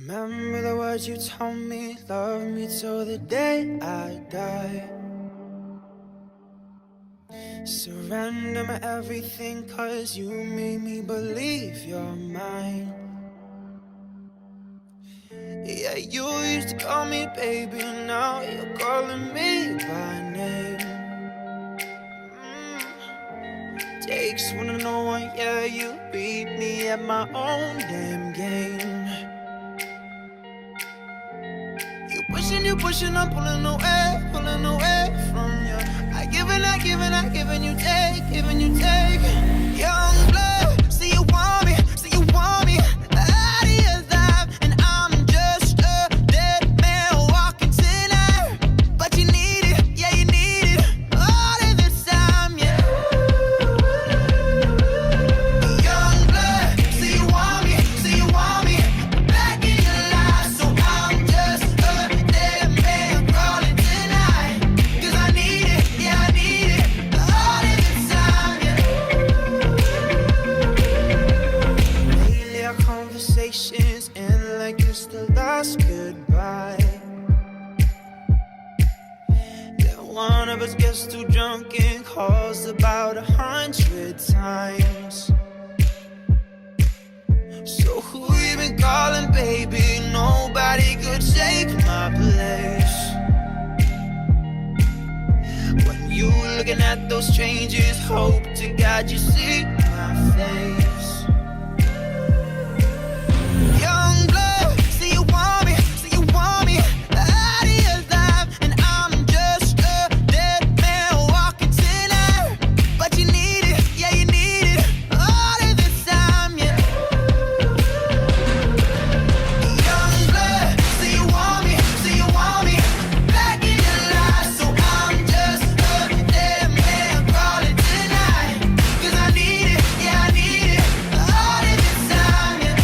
Remember the words you told me, love me till the day I die. Surrender my everything, cause you made me believe you're mine. Yeah, you used to call me baby, now you're calling me by name. Takes one to know one, yeah, you beat me at my own damn game. You pushing, I'm pulling away from you. I give and you take, giving you take. Young blood, see you want me, out of your life, and I'm just a dead man walking tonight. But you need it, yeah, you need it, all of this time, yeah. Young blood, see you want me, back in your life, so I'm just a dead man crawling tonight. 'Cause I need it, yeah, I need it, all of this time, yeah. Lately our conversations end like it's the last goodbye. Then one of us gets too drunk and calls about 100 times. So who you been calling, baby? Nobody could take my place. When you looking at those strangers, hope to God you see my face. Young blood, see you want me, out of your life, and I'm just a dead man walking tonight. But you need it, yeah, you need it, all of this time, yeah. Young blood, see you want me, back in your life, so I'm just a dead man crawling tonight. 'Cause I need it, yeah, I need it, all of this time, yeah.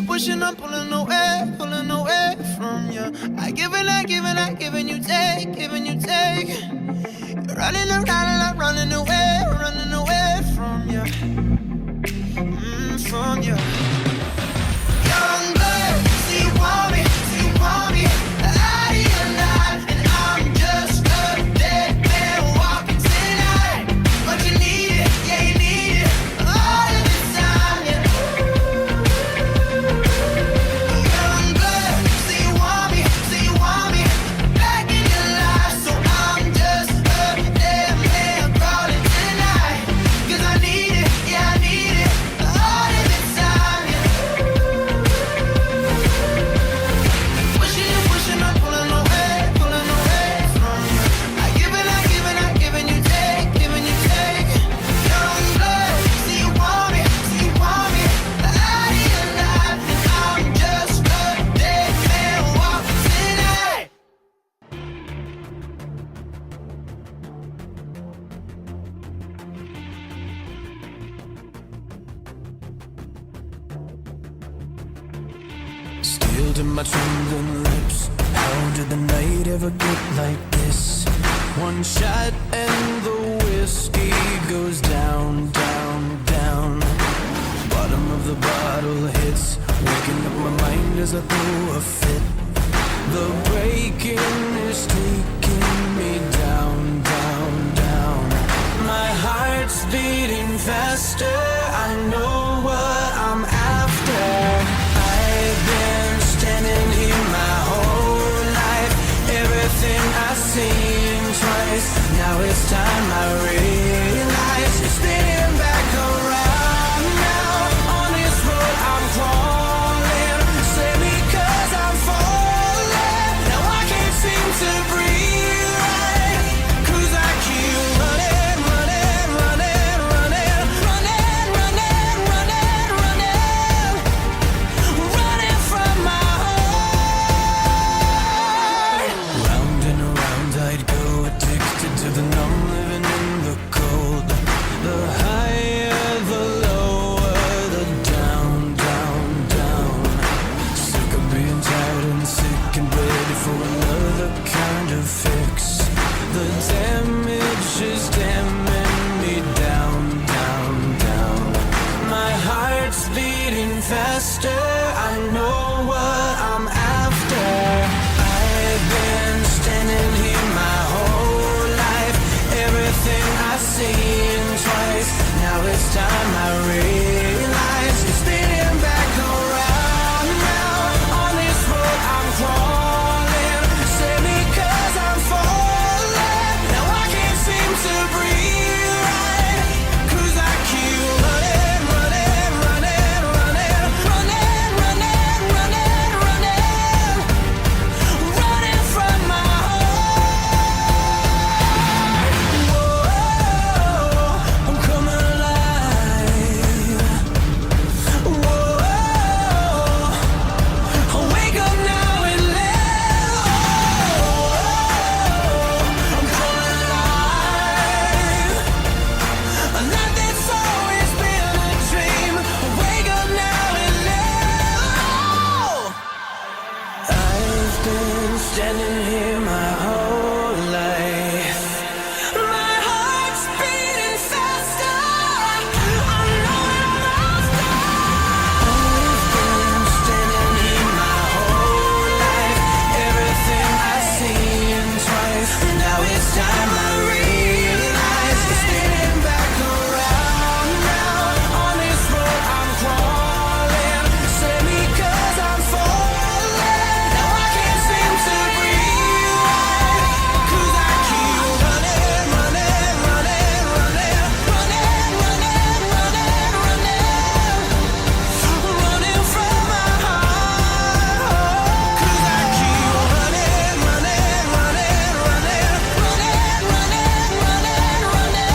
Pushing, I'm pulling away from you. I give and you take, giving you take. You're running around, I'm running away from you, from you. Young blood, see you want me, out of your life, and I'm just a dead man walking tonight. But you need it, yeah, you need it, all of this time, yeah. Young blood, see you want me, back in your life, so I'm just a dead man crawling tonight. 'Cause I need it, yeah, I need it, all of this time, yeah. Pushing, I'm pulling away from you. I give and you take, giving you take. Young blood, see you want me, out of your life, and I'm just a dead man walking tonight. Still to my trembling lips. How did the night ever get like this? One shot and the whiskey goes down, down, down. Bottom of the bottle hits, waking up my mind as I throw a fit. The breaking is taking me down, down, down. My heart's beating faster, I know what I'm after. I've been standing here my whole life, everything I've seen twice. Now it's time I realize it's spinning back around now. On this road I'm crawling, save me 'cause I'm falling. Now I can't seem to breathe right, 'cause I keep running, running, running, running, running, running, running. beating faster. I know what I'm after. I've been standing here my whole life. Everything I've seen twice. Now it's time I realize it's spinning back around now. On this road I'm crawling. Save me 'cause I'm falling. Now I can't seem to breathe right. 'Cause I keep running, running, running, running, running, running, running, running, running from my heart. Whoa, I'm coming alive. Whoa, I'll wake up now and live. I'm coming alive. A life that's always been a dream. Wake up now and live. I've been standing here my whole life. My heart's beating faster. I know what I'm after. I've been standing here my whole life. Everything I've seen twice. Now it's time I realize it's spinning back around now. On this road I'm crawling. Save me 'cause I'm falling. Now I can't seem to breathe right. 'Cause I keep running, running, running, running, running, running, running, running, running from my heart. 'Cause I keep running, running, running, running, running, running, running,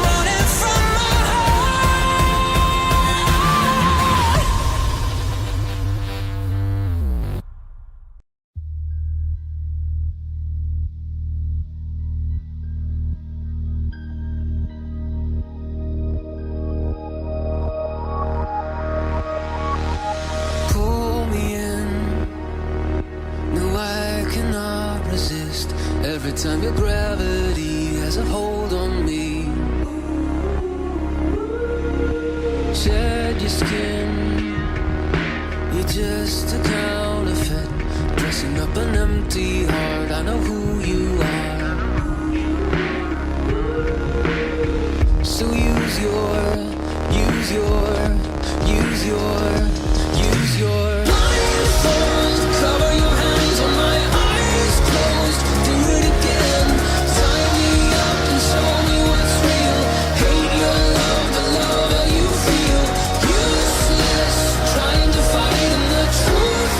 running from my heart. Pull me in. No, I cannot resist. Every time your gravity has a hold on me. Shed your skin. You're just a counterfeit. Dressing up an empty heart. I know who you are. So use your blindfold. Cover your hands on my eyes closed. Do it again. Tie me up and show me what's real. Hate your love, the love that you feel. Useless, trying to fight, and the truth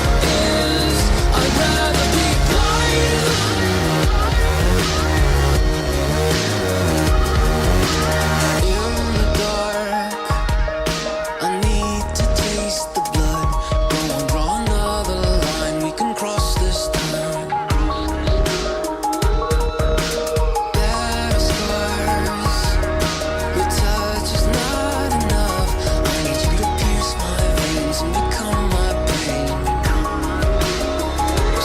is I'd rather be blind. In the dark, I need to taste the blood. Go on, draw another line. We can cross this time. There are scars. Your touch is not enough. I need you to pierce my veins and become my pain.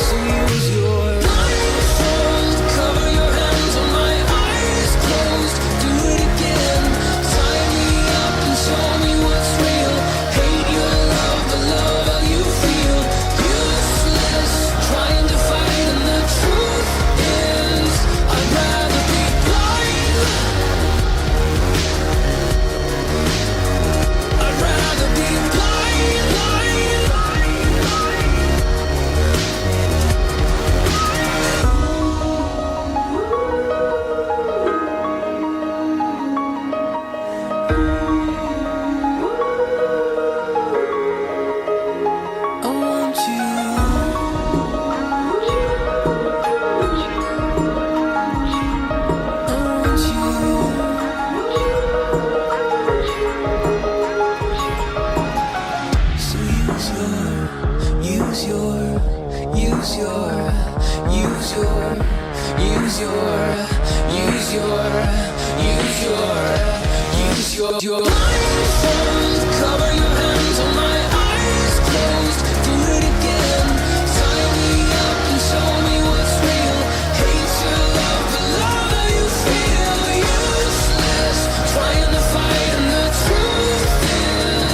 So use your blindfold. Cover your hands on my eyes closed. Do it again. Tie me up and show me what's real. Hate your love, the love that you feel. Useless, trying to fight, and the truth is I'd rather be blind. I'd rather be blind, blind, I want you. I want you. So use your blindfold. Cover your hands on my eyes closed. Do it again. Tie me up and show me what's real. Hate your love, the love that you feel. Useless, trying to fight, and the truth is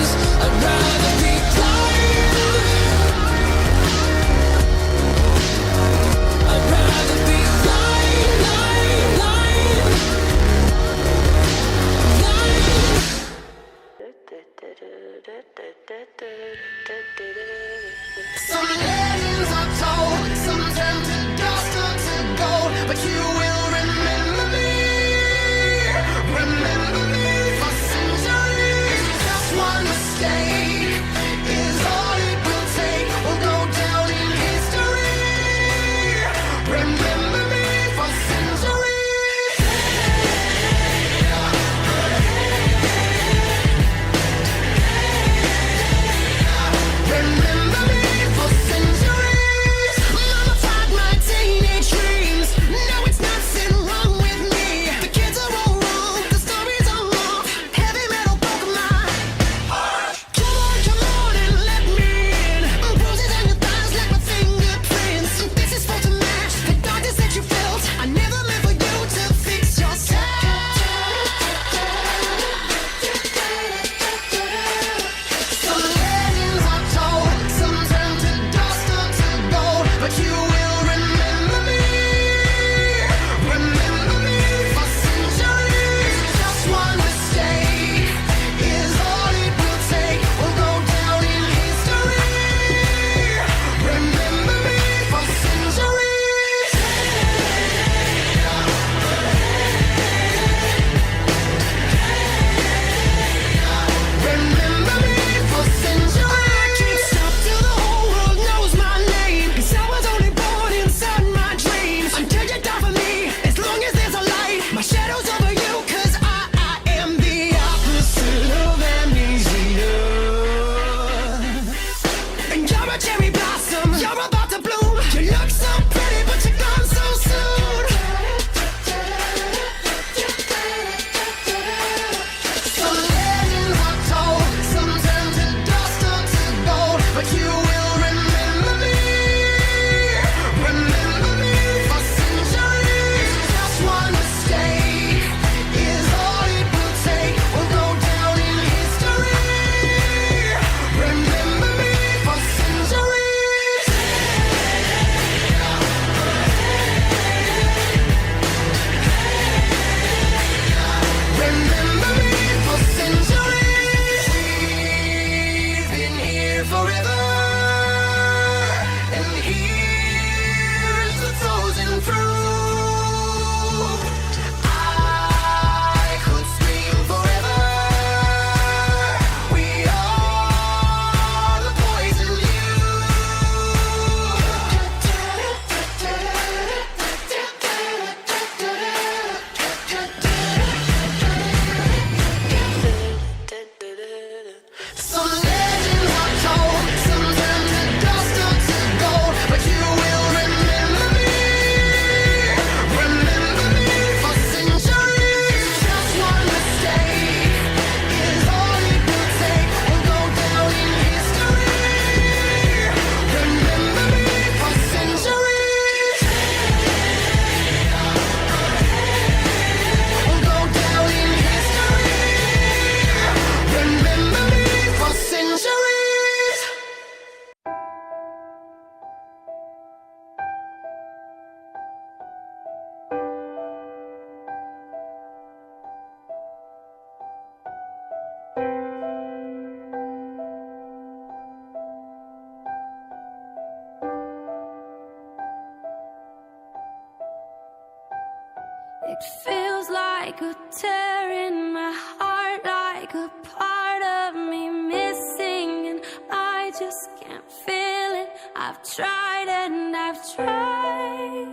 It feels like a tear in my heart, like a part of me missing, and I just can't feel it. I've tried and I've tried,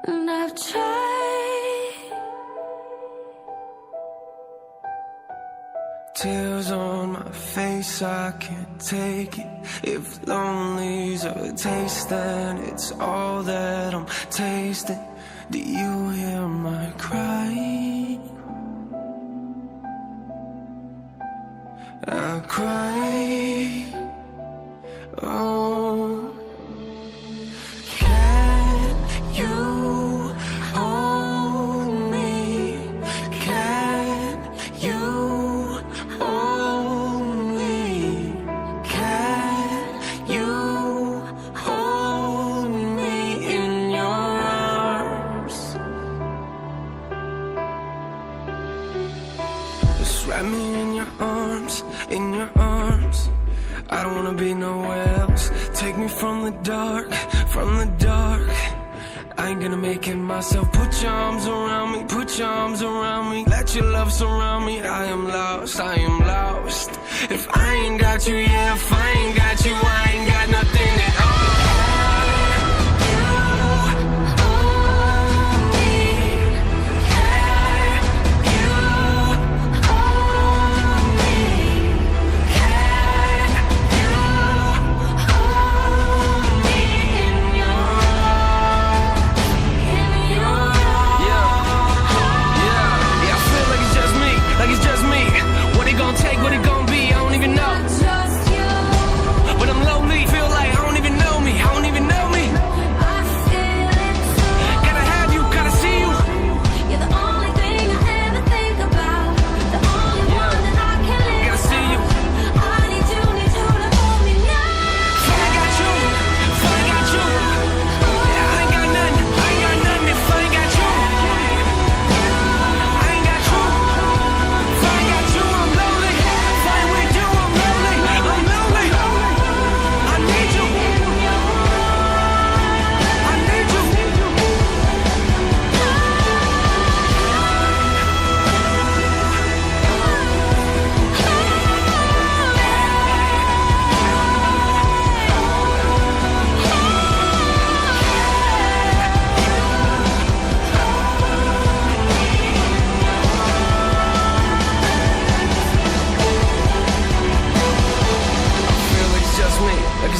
and I've tried. Tears on my face, I can't take it. If lonely's a taste, then it's all that I'm tasting. Do you hear my cry? I cry. Oh, can you hold me? Can you hold me? Can you hold me in your arms? Just wrap me in your arms, in your arms. I don't wanna be nowhere else. Take me from the dark, from the dark. I ain't gonna make it myself. Put your arms around me, put your arms around me. Let your love surround me. I am lost, I am lost. If I ain't got you, yeah, if I ain't got you, I ain't got nothing at all.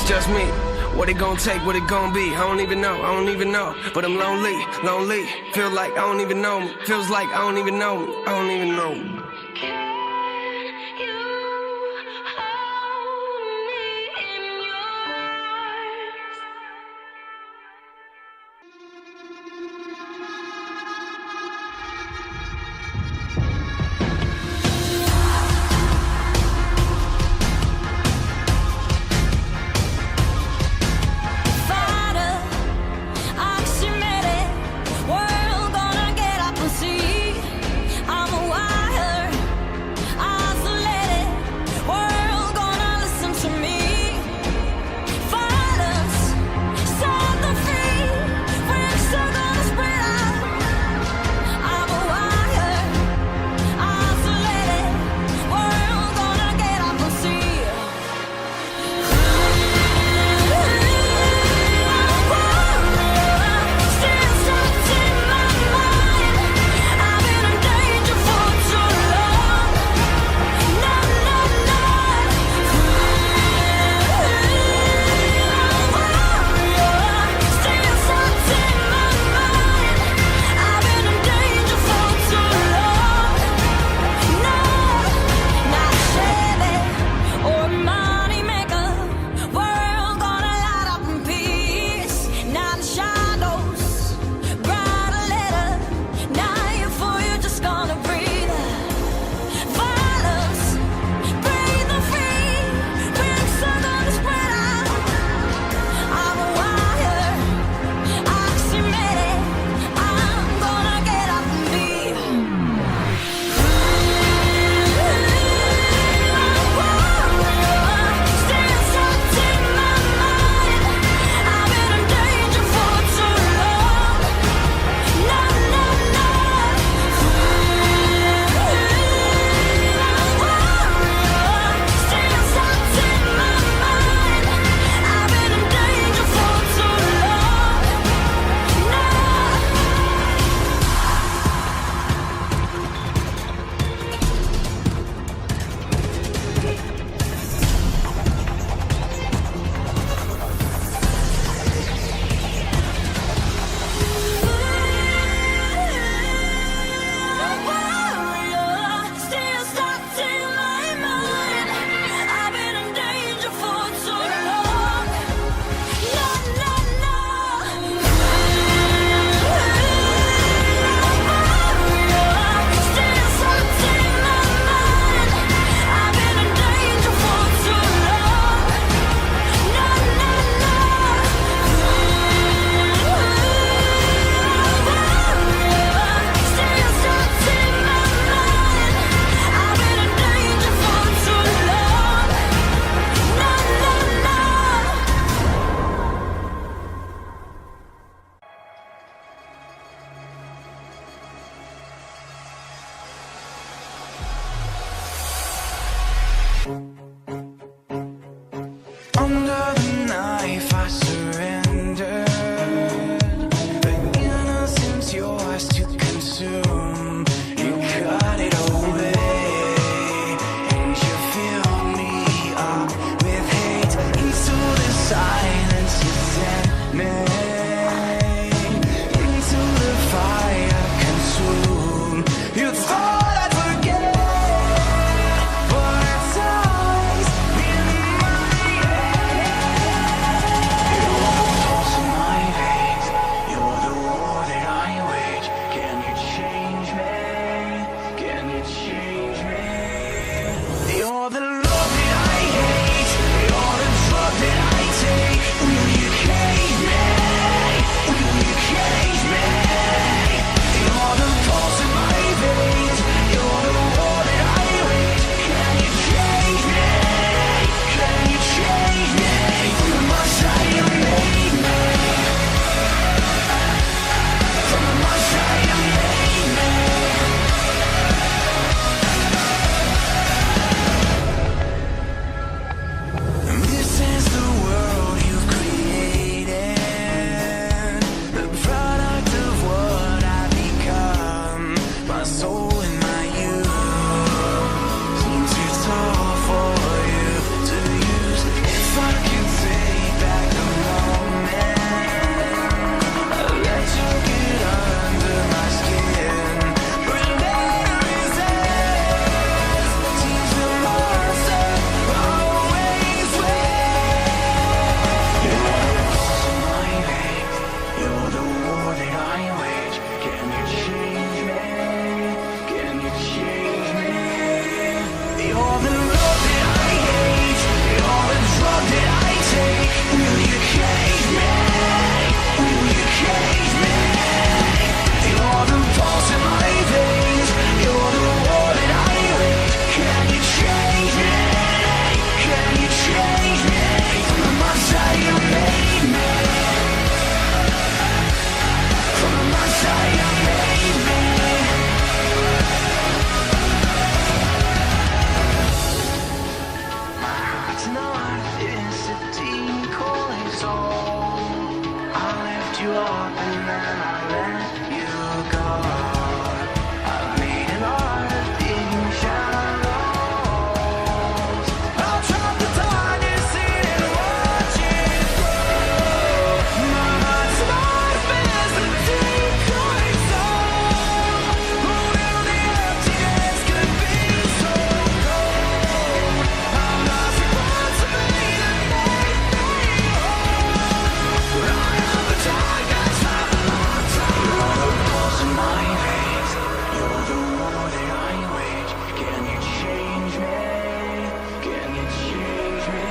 Just me. What it gonna take, what it gonna be? I don't even know, I don't even know. But I'm lonely, lonely. Feel like I don't even know me. Feels like I don't even know me. I don't even know me. World gonna get up and see I'm a wild Under the knife I surrendered, the innocence yours to consume. You cut it away, and you fill me up with hate. Into the silence you sent me, into the fire consumed. You thought I'd forget, but it's always in my head. You're the pulse in my veins, you're the war that I wage. Can you change me? Can you change me? You're the love that I hate, you're the drug that I take. Will you cage me? Will you cage me? You're the pulse in my veins, you're the war that I wage. Can you change me? Can you change me? From the side you made me, from the side you made me. This is the world you've created, the product of what I've become. My soul and my youth seem too tall for you to use. If I could take back the moment, I'll let you get under my skin. But there is seems the monster always wins. You're the pulse in my veins, you're the war that I wage. Can you change me? Can you change me? You're the love that I hate, you're the drug that I take. Will you cage me? Will you cage me? You're the pulse in my veins, you're the war that I wage. Can you change me? Can you change me? From the monster you made me, from the monster you made me. My heart's not this a decoy soul. I left you up and then I let you go. I've made an art in shadows. I'll drop the darkness in and watch it grow. My heart's life is a decoy soul. Who knew the emptiness could be so cold? I'm not supposed to be the make me whole. But I am the darkness of the monster. You're the pulse in my veins, you're the war that I wage. Can you change me? Can you change me?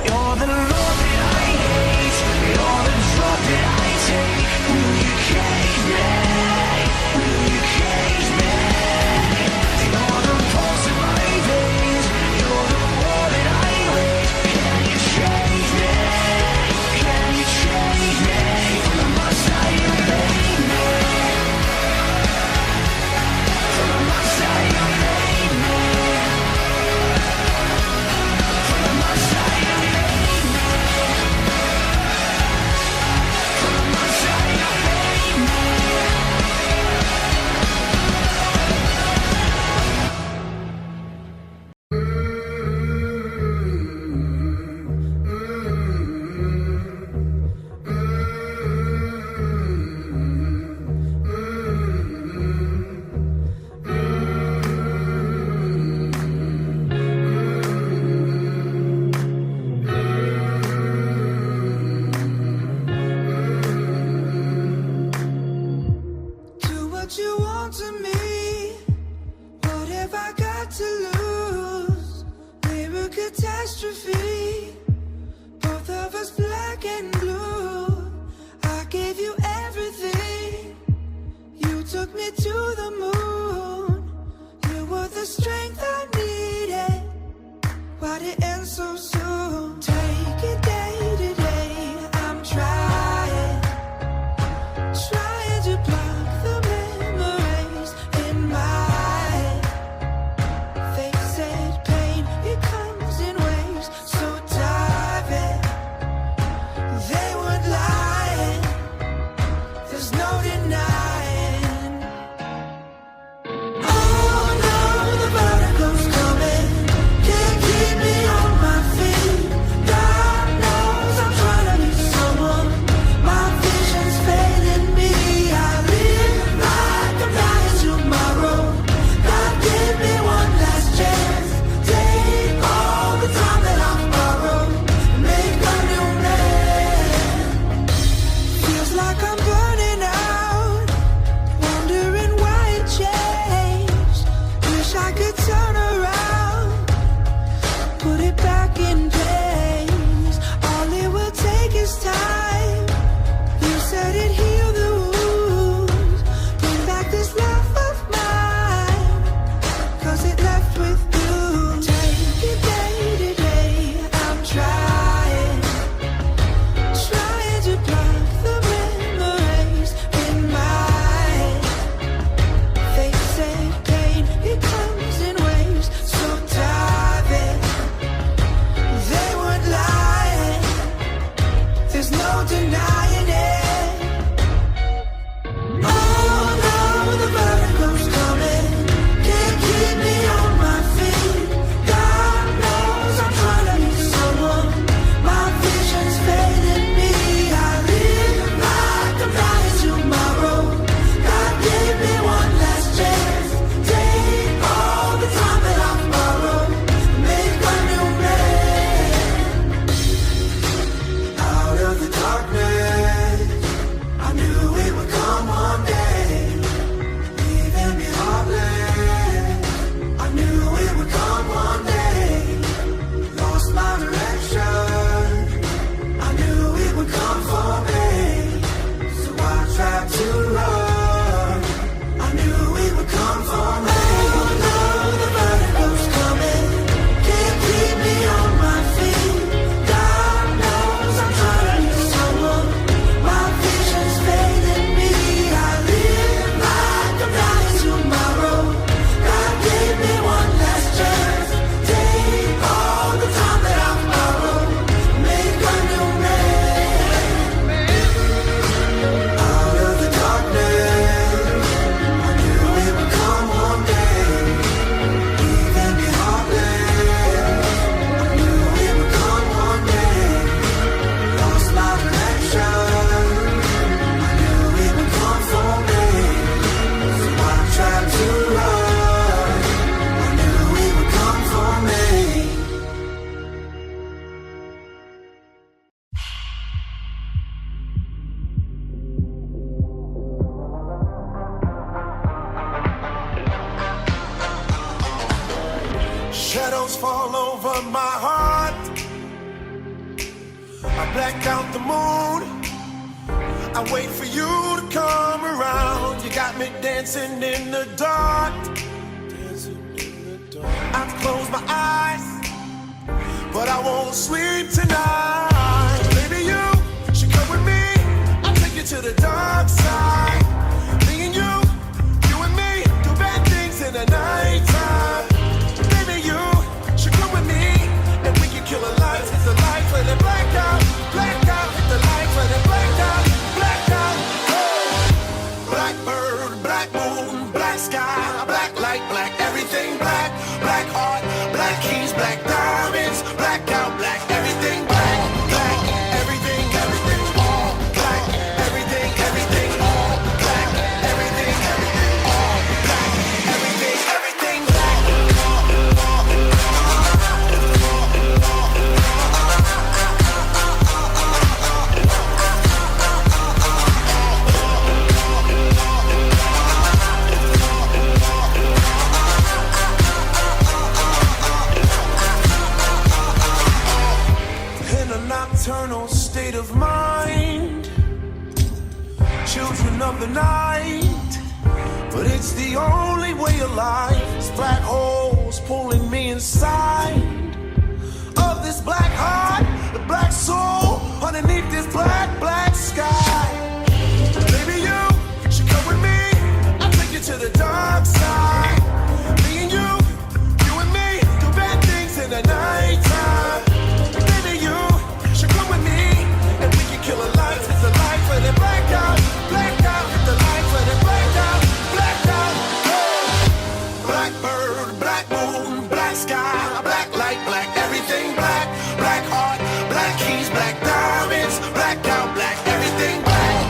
You're the love that I hate, you're the drug that I take. Will you cage me? Will you cage me? You're the pulse in my veins, you're the war that I wage. Can you change me? Can you change me? From the monster you made me, from the monster you made me, from the monster you made me, from the monster you made me. Do what you want to me. What have I got to lose? We're a catastrophe. Both of us black and blue. I gave you everything. You took me to the moon. You were the strength I needed. Why did it end so soon? Take it day to day. I'm trying to block the memories in my face. Said pain shadows fall over my heart. I black out the moon. I wait for you to come around. You got me dancing in the dark. I've closed my eyes, but I won't sleep tonight. Baby, you should come with me. I'll take you to the dark side. Me and you and me, do bad things in the nighttime. Baby, you should come with me, and we can kill a light, hit the light, let it black out, hit the light, let it black out, Blackbird, black moon, black sky, black light, black everything, black heart, black keys, black diamonds, black out, black everything, black everything, all black, everything, all black, everything, all black, everything, black. In a nocturnal state of mind, children of the night, but it's the only way of life. It's black holes pulling me inside of this black heart, the black soul underneath this black sky. Baby, you should come with me. I'll take you to the dark side. Me and you and me, do bad things in the nighttime. Baby, you should come with me, and we can kill a light, hit the light, let it black out, hit the light, let it black out. Blackbird, black moon, black sky, black light, black everything, black heart, black keys, black diamonds, black out, black everything, black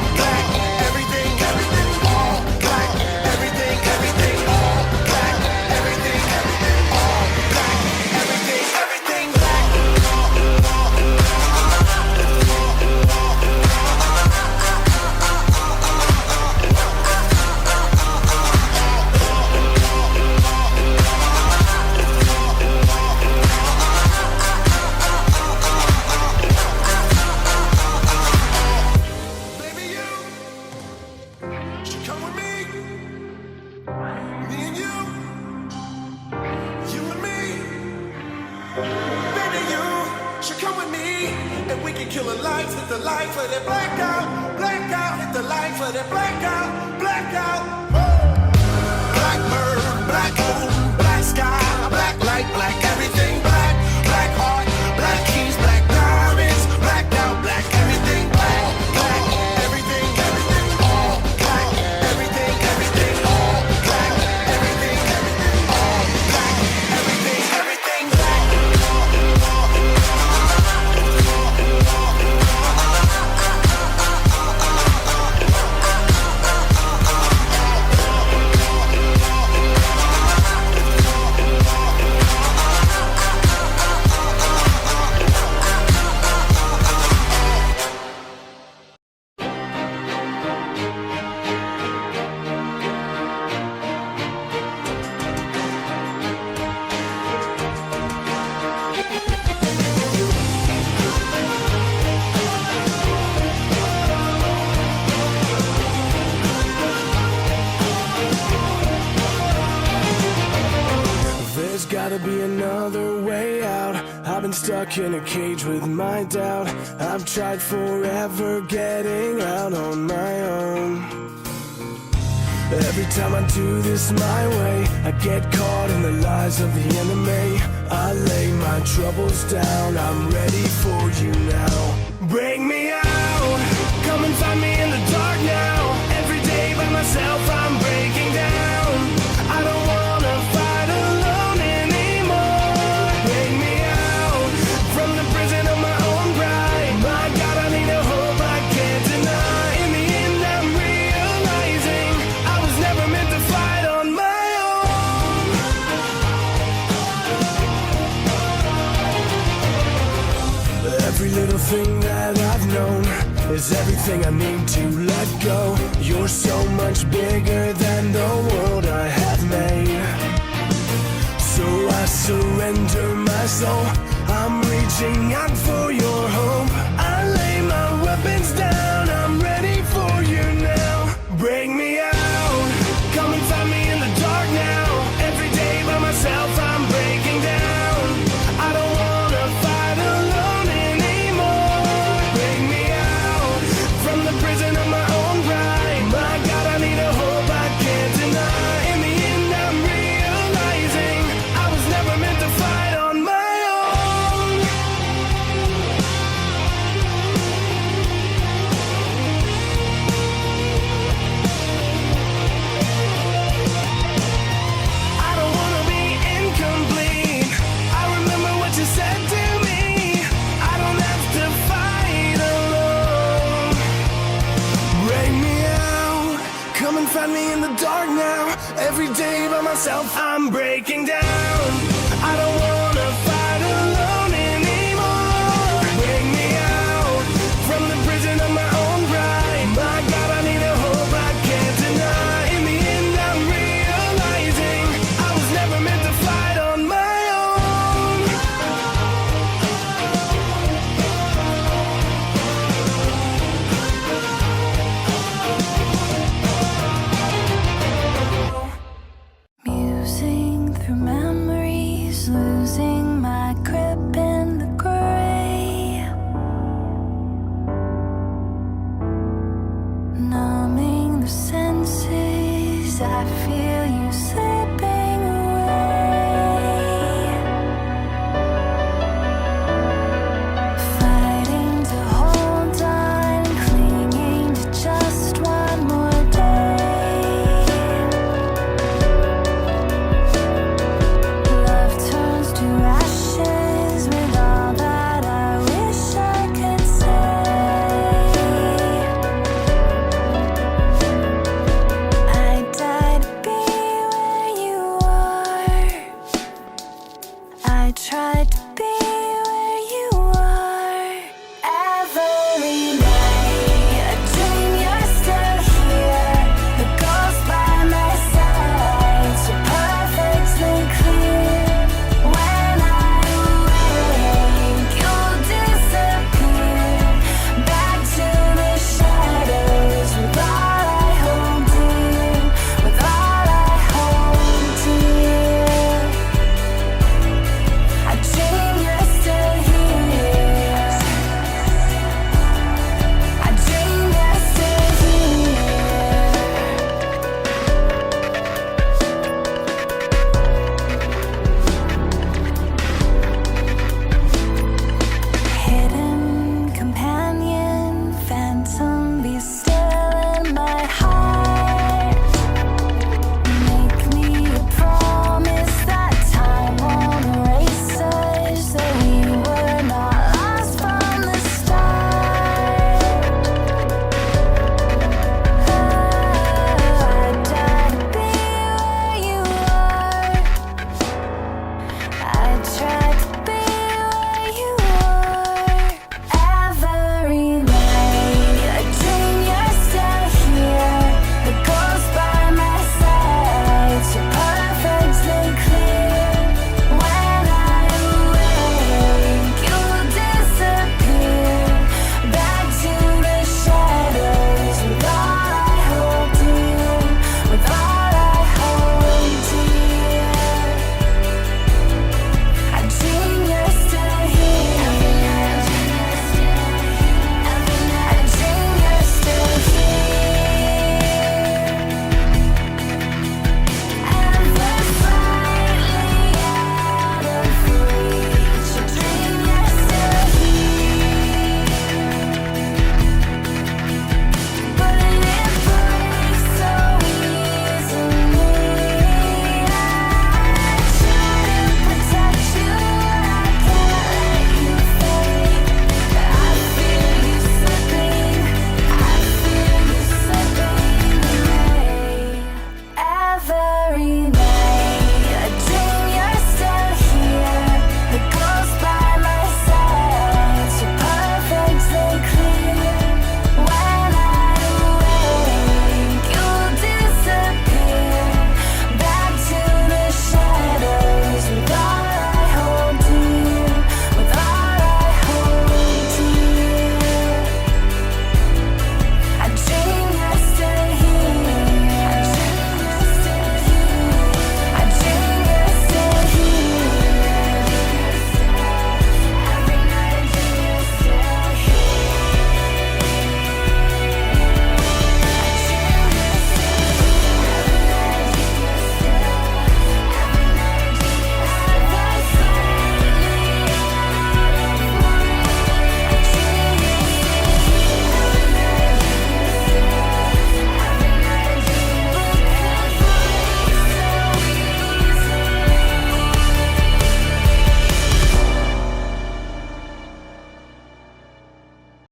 everything, all black, everything, all black, everything, all black, everything, black. Baby, you should come with me. Me and you and me. Baby, you should come with me, and we can kill a light, hit the light, let it black out, hit the light, let it black out. Blackbird, black moon, black sky, black light, black everything, black heart, black keys, black diamonds, black out, black everything, black everything, all black, everything, all black, everything, all black, everything, black. There's gotta be another way out. I've been stuck in a cage with my doubt. I've tried forever getting out on my own. Every time I do this my way, I get caught in the lies of the enemy. I lay my troubles down, I'm ready for you now. Bring me out, come and find me in the dark now. Every day by myself I'm breaking down. I don't wanna fight alone anymore. Bring me out from the prison of my own pride. My God, I need a hope I can't deny. In the end I'm realizing I was never meant to fight on my own. Every little thing that I've known is everything I need to let go. You're so much bigger than the world I have made. So I surrender my soul. I'm reaching out for your hope. I lay my weapons down. I'm ready for you now. Break me out. Come and find me in the dark now. Every day by myself, I'm breaking down. I don't wanna fight alone anymore. Break me out from the prison of my own pride. My God, I need a hope I can't deny. In the end, I'm realizing I was never meant to fight on my own. I don't wanna be incomplete. I remember what you said to me. I don't have to fight alone. Break me out. Come and find me in the dark now. Every day by myself, I'm breaking down. I don't wanna fight alone anymore. Break me out from the prison of my own pride. My God, I need a hope I can't deny. In the end, I'm realizing I was never meant to fight on my own. Musing through memories, losing